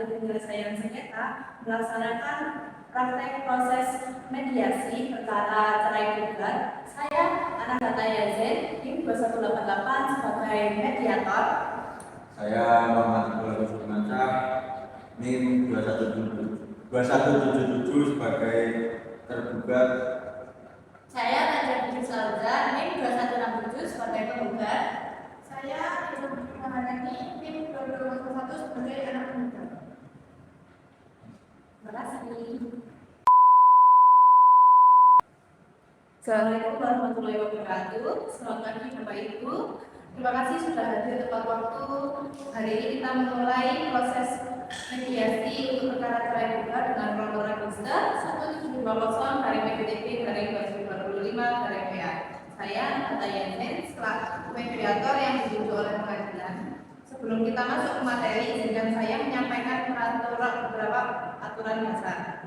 hasil penyelesaian sengketa melaksanakan praktek proses mediasi perkara cerai gugat. Saya, Anagata Yazid, NIM 2188 sebagai mediator. Saya Muhammad Iqbal Husmansyah, NIM 2177 sebagai tergugat. Saya Nadia Budi Salza, NIM 2167 sebagai penggugat. Saya Ibu Maharani, NIM 2241 sebagai anak penggugat. Terima kasih. Assalamualaikum warahmatullahi wabarakatuh. Selamat pagi Bapak Ibu. Terima kasih sudah hadir tepat waktu. Hari ini kita memulai proses mediasi untuk perkara cerai gugat dengan nomor register 1720 dari PDP dari 2025 dari PA. Saya Nata Yansen, selaku mediator yang ditunjuk oleh pengadilan. Sebelum kita masuk ke materi, izinkan saya menyampaikan beberapa aturan dasar.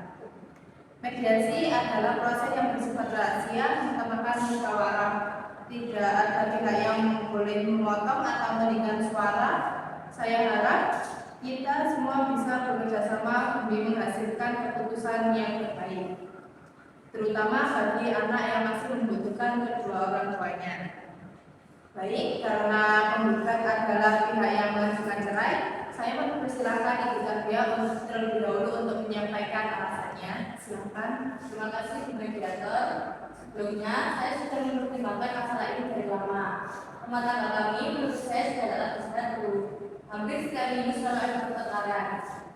Mediasi adalah proses yang bersifat rahasia, mengutamakan musyawarah. Tidak ada pihak yang boleh memotong atau mendengar suara. Saya harap kita semua bisa bekerjasama demi menghasilkan keputusan yang terbaik, terutama bagi anak yang masih membutuhkan kedua orang tuanya. Baik, karena penggugat adalah pihak yang mengajukan cerai, saya mempersilahkan ibu Tabia untuk terlebih dahulu untuk menyampaikan alasannya. Silakan. Terima kasih mediator. Sebelumnya, saya sudah mempertimbangkan masalah ini dari lama. Rumah tangga kami menurut saya sudah dalam bersatu. Hampir setiap minggu selalu ada pertengkaran.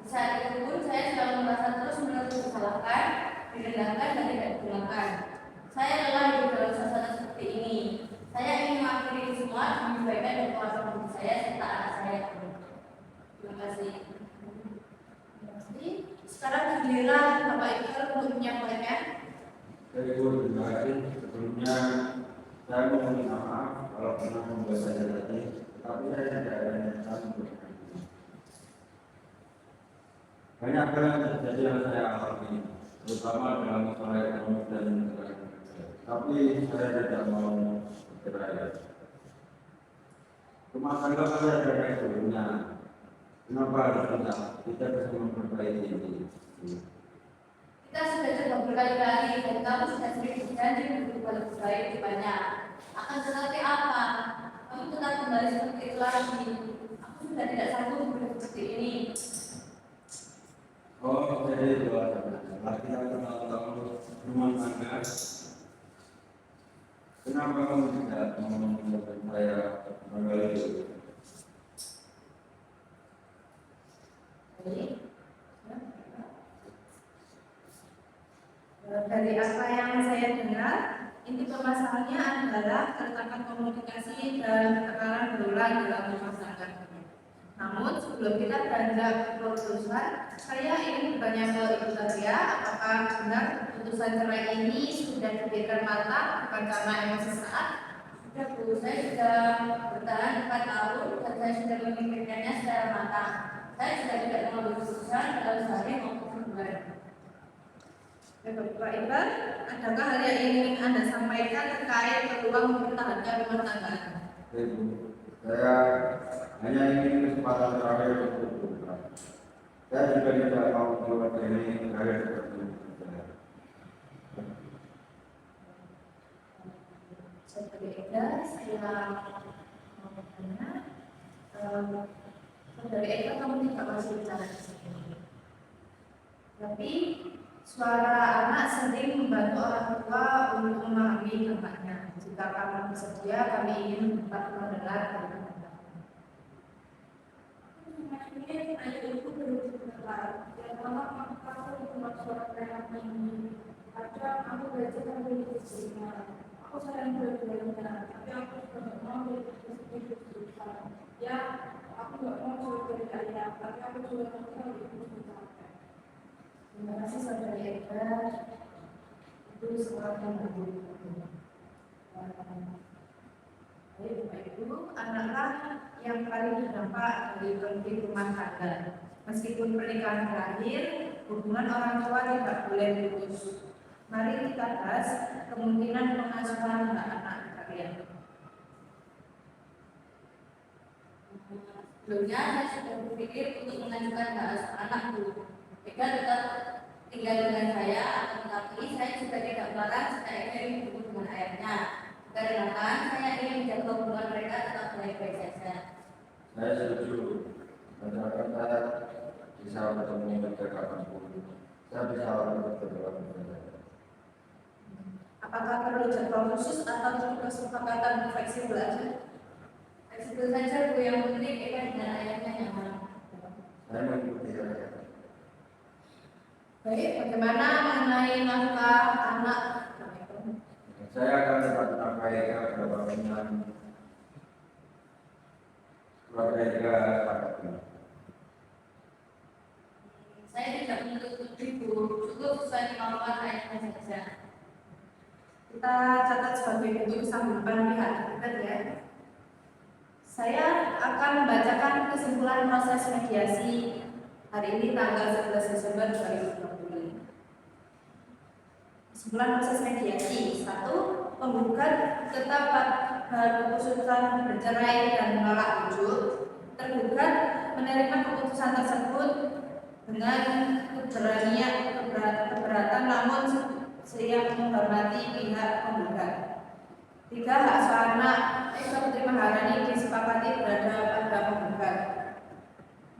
Di saat itu pun saya selalu merasa terus menerus disalahkan, direndahkan dan tidak digunakan. Saya lelah hidup dalam suasana seperti ini. Saya ingin mengakhiri ini semua demi kebaikan dan keluarga saya serta anak saya. Terima kasih. Sekarang giliran Bapak Iqbal untuk menyampaikan. Terima kasih. Sebelumnya saya mohon maaf kalau pernah membuat saya tadi, tapi saya tidak ada niatan untuk itu. Banyak hal yang terjadi yang saya alami, terutama dalam masalah ekonomi dan negara. Tapi saya tidak mau bercerai. Rumah tangga saya ada sebelumnya. Kenapa harus kita bisa memperbaiki ini? Kita sudah coba berkali-kali dan kamu sudah sering berjanji untuk lebih baik di banyak. Akan tetapi apa? Kamu tetap kembali seperti itu lagi. Aku sudah tidak sanggup hidup seperti ini. Oh, jadi setelah kita kenal kamu rumah tangga, kenapa kamu tidak mau membuat saya kembali? Dari apa yang saya dengar, inti permasalahannya adalah keretakan komunikasi dan tekanan berulang dalam rumah tangga. Namun sebelum kita beranjak ke keputusan, saya ingin bertanya ke Ibu Tabia, apakah benar keputusan cerai ini sudah dipikirkan matang, bukan karena emosi sesaat? Sudah Bu, saya sudah bertahan 4 tahun dan saya sudah memikirkannya secara matang. Saya sudah tidak mengambil keputusan dalam sehari maupun sebulan. Bapak Iqbal, adakah hal yang ingin Anda sampaikan terkait peluang mempertahankan rumah tangga? Saya hanya ingin kesempatan terakhir untuk berdoa. Saya juga tidak mau keluar dari terakhir seperti itu. Seperti itu, saya mau bertanya, dari Eka kamu tidak masih bicara di sini. Tapi suara anak sering membantu orang tua untuk memahami tempatnya. Jika kamu bersedia, kami ingin dapat mendengar dari Anda. Maksudnya ayah itu belum sebentar. Dan kalau aku membuat suara kayak ini, kadang aku belajar dari istrinya. Aku sering belajar, tapi aku tidak mau itu susah. Ya, aku nggak mau suruh dari ayah, tapi aku juga mau itu susah. Terima kasih saudari Eka. Itu seorang yang berburu. Baik Bapak Ibu, anaklah yang paling terdampak dari konflik rumah tangga. Meskipun pernikahan berakhir, hubungan orang tua tidak boleh putus. Mari kita bahas kemungkinan pengasuhan anak kalian. Sebelumnya saya sudah berpikir untuk mengajukan hak asuh anakku. Ega tetap tinggal dengan saya, tetapi saya juga tidak melarang jika Ega ingin bertemu dengan ayahnya. Dikarenakan saya ingin menjaga hubungan mereka tetap baik-baik saja. Saya setuju. Masyarakat saya bisa bertemu mereka kapanpun. Saya bisa untuk berdoa. Apakah perlu jadwal khusus atau cukup kesepakatan fleksibel aja? Fleksibel saja Bu, yang penting Ega dengan ayahnya nyaman. Saya mengikuti saja. Baik, bagaimana mengenai nafkah anak? Saya akan tetap menyampaikan kepada keluarga Ega pada Saya tidak menuntut ibu, cukup sesuai kemampuan ayahnya saja. Kita catat sebagai bentuk kesanggupan pihak terkait ya. Saya akan membacakan kesimpulan proses mediasi hari ini tanggal 11 Desember 2020. Kesimpulan proses mediasi: 1. Penggugat tetap berkeputusan bercerai dan menolak rujuk. Tergugat menerima keputusan tersebut dengan keberatan namun siap menghormati pihak penggugat. 3. Hak asuh anak Eka Putri Maharani disepakati berada pada penggugat.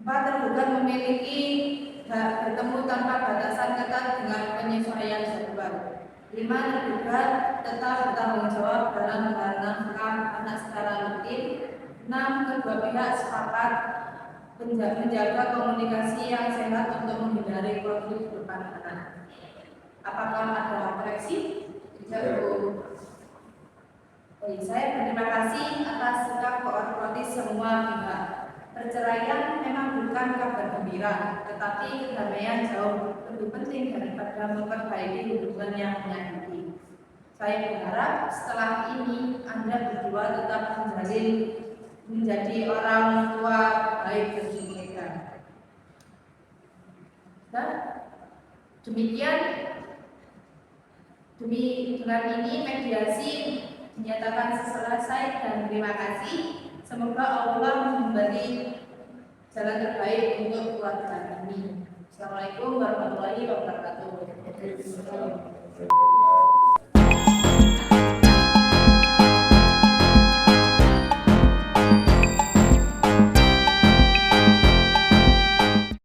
4. Tergugat memiliki hak bertemu tanpa batasan ketat dengan penyesuaian jadwal. 5. Tergugat tetap bertanggung jawab dalam nafkah anak secara rutin. 6. Kedua pihak sepakat menjaga komunikasi yang sehat untuk menghindari konflik di depan anak. Apakah ada koreksi? Tidak, Bu. Baik, saya berterima kasih atas sikap kooperatif semua pihak. Perceraian memang bukan kabar gembira, tetapi kedamaian jauh lebih penting daripada memperbaiki hubungan yang menyakiti. Saya berharap setelah ini Anda berdua tetap menjadi orang tua baik bagi mereka. Dan demikian, dengan ini mediasi dinyatakan selesai dan terima kasih. Semoga Allah memberi jalan terbaik untuk keluarga ini. Assalamualaikum warahmatullahi wabarakatuh.